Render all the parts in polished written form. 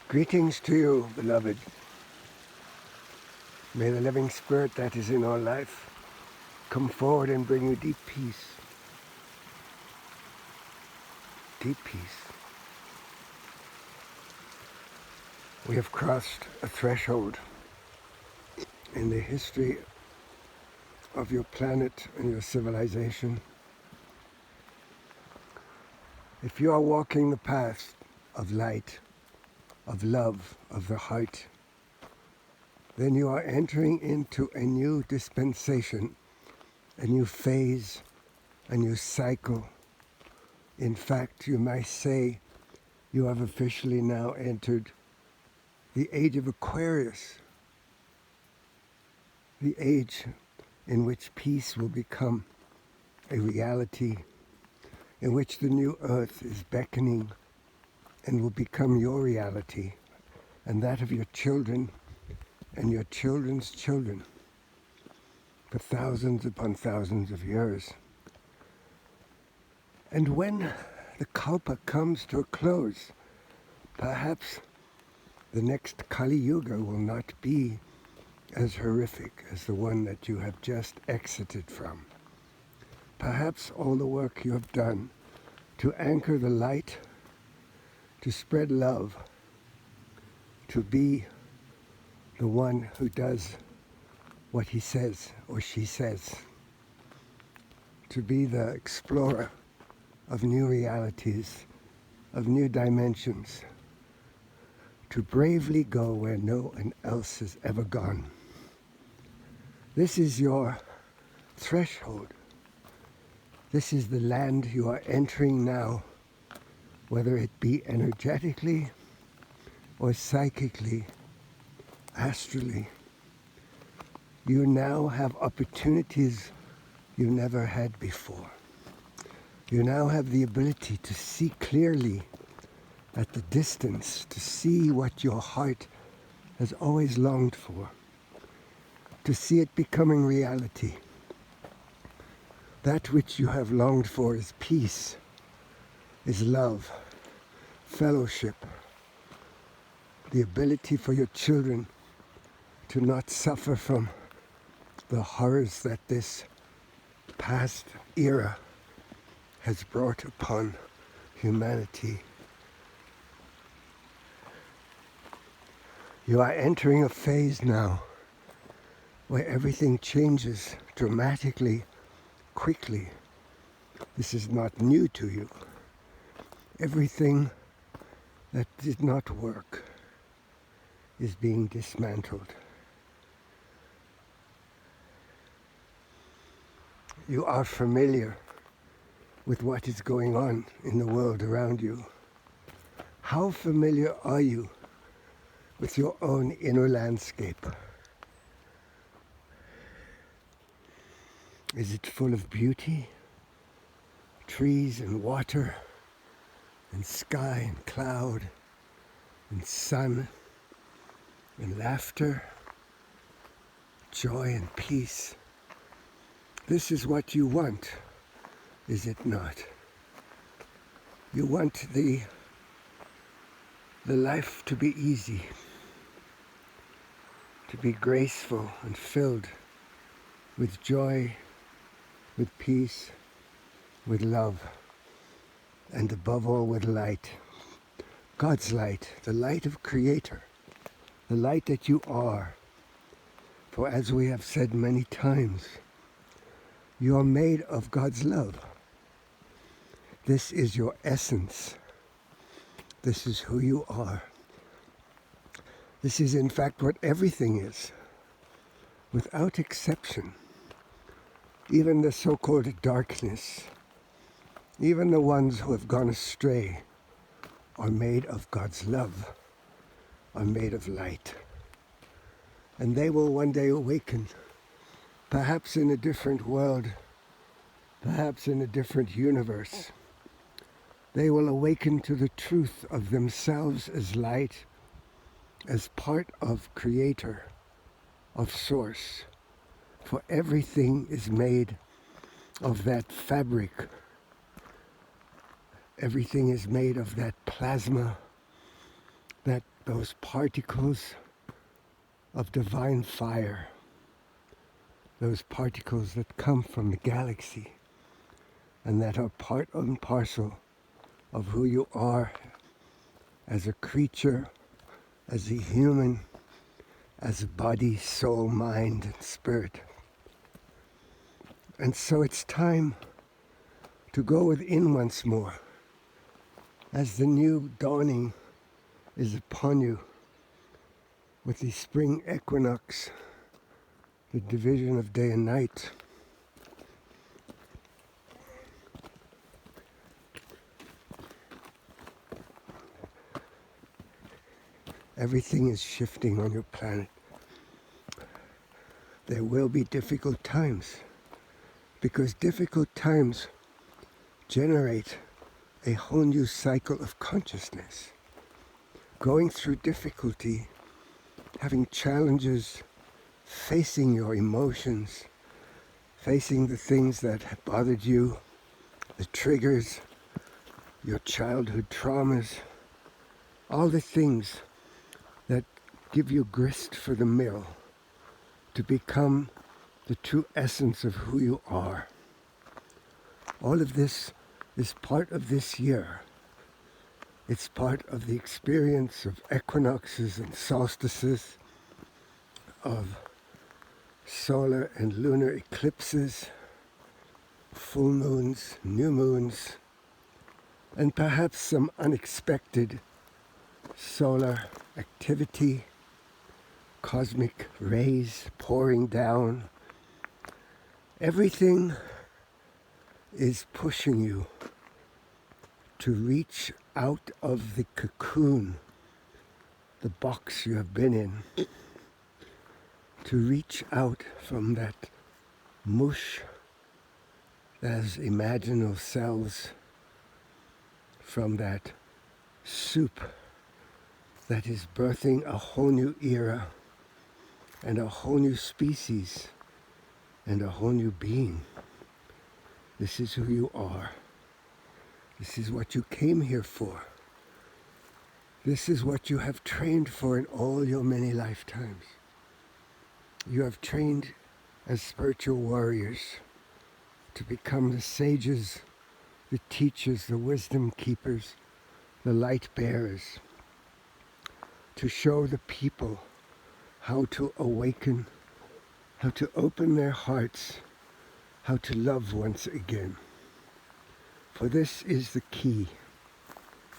Greetings to you, beloved. May the living spirit that is in our life come forward and bring you deep peace. Deep peace. We have crossed a threshold in the history of your planet and your civilization. If you are walking the path of light, of love, of the heart, then you are entering into a new dispensation, a new phase, a new cycle. In fact, you might say you have officially now entered the Age of Aquarius, the age in which peace will become a reality, in which the new earth is beckoning and will become your reality and that of your children and your children's children for thousands upon thousands of years. And when the Kalpa comes to a close, perhaps the next Kali Yuga will not be as horrific as the one that you have just exited from. Perhaps all the work you have done to anchor the light, to spread love, to be the one who does what he says or she says, to be the explorer of new realities, of new dimensions, to bravely go where no one else has ever gone. This is your threshold. This is the land you are entering now, whether it be energetically or psychically, astrally. You now have opportunities you never had before. You now have the ability to see clearly at the distance, to see what your heart has always longed for, to see it becoming reality. That which you have longed for is peace, is love, fellowship, the ability for your children to not suffer from the horrors that this past era has brought upon humanity. You are entering a phase now where everything changes dramatically, quickly. This is not new to you. Everything that did not work is being dismantled. You are familiar with what is going on in the world around you. How familiar are you with your own inner landscape? Is it full of beauty, trees and water, and sky and cloud, and sun, and laughter, joy and peace? This is what you want, is it not? You want the life to be easy, to be graceful and filled with joy, with peace, with love, and above all with light. God's light, the light of Creator, the light that you are. For as we have said many times, you are made of God's love. This is your essence. This is who you are. This is in fact what everything is, without exception. Even the so-called darkness, even the ones who have gone astray, are made of God's love, are made of light. And they will one day awaken, perhaps in a different world, perhaps in a different universe. They will awaken to the truth of themselves as light, as part of Creator, of Source. For everything is made of that fabric. Everything is made of that plasma, that those particles of divine fire, those particles that come from the galaxy and that are part and parcel of who you are as a creature, as a human, as a body, soul, mind, and spirit. And so it's time to go within once more as the new dawning is upon you with the spring equinox, the division of day and night. Everything is shifting on your planet. There will be difficult times, because difficult times generate a whole new cycle of consciousness. Going through difficulty, having challenges, facing your emotions, facing the things that have bothered you, the triggers, your childhood traumas, all the things that give you grist for the mill to become the true essence of who you are. All of this is part of this year. It's part of the experience of equinoxes and solstices, of solar and lunar eclipses, full moons, new moons, and perhaps some unexpected solar activity, cosmic rays pouring down. Everything is pushing you to reach out of the cocoon, the box you have been in, to reach out from that mush, those imaginal cells, from that soup that is birthing a whole new era and a whole new species and a whole new being. This is who you are. This is what you came here for. This is what you have trained for in all your many lifetimes. You have trained as spiritual warriors to become the sages, the teachers, the wisdom keepers, the light bearers, to show the people how to awaken, how to open their hearts, how to love once again. For this is the key.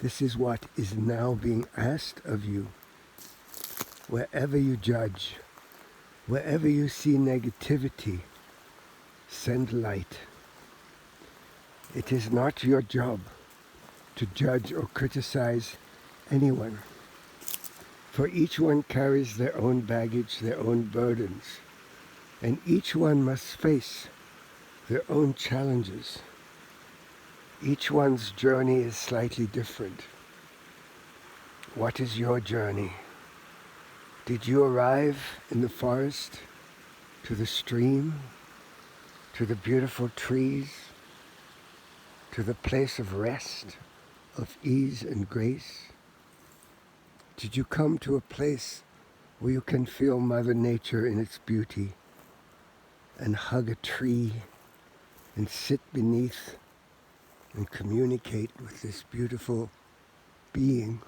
This is what is now being asked of you. Wherever you judge, wherever you see negativity, send light. It is not your job to judge or criticize anyone, for each one carries their own baggage, their own burdens, and each one must face their own challenges. Each one's journey is slightly different. What is your journey? Did you arrive in the forest, to the stream, to the beautiful trees, to the place of rest, of ease and grace? Did you come to a place where you can feel Mother Nature in its beauty and hug a tree and sit beneath and communicate with this beautiful being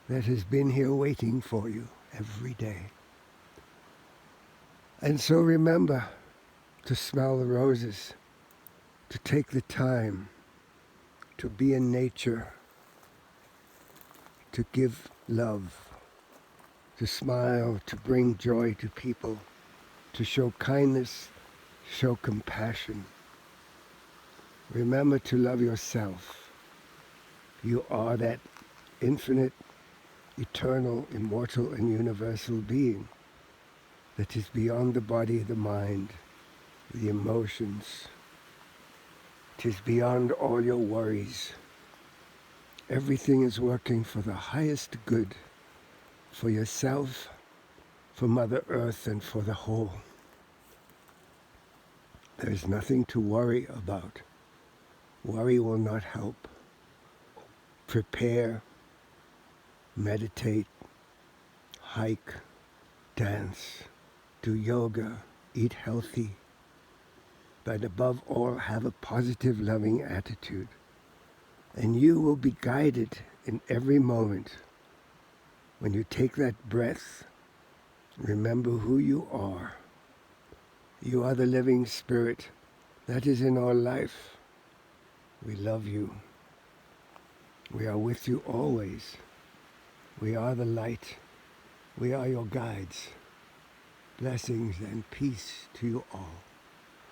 that has been here waiting for you every day? And so remember to smell the roses, to take the time to be in nature, to give love, to smile, to bring joy to people, to show kindness, show compassion. Remember to love yourself. You are that infinite, eternal, immortal, and universal being that is beyond the body, the mind, the emotions. It is beyond all your worries. Everything is working for the highest good, for yourself, for Mother Earth, and for the whole. There is nothing to worry about. Worry will not help. Prepare, meditate, hike, dance, do yoga, eat healthy, but above all, have a positive, loving attitude. And you will be guided in every moment. When you take that breath, remember who you are. You are the living spirit that is in our life. We love you. We are with you always. We are the light. We are your guides. Blessings and peace to you all.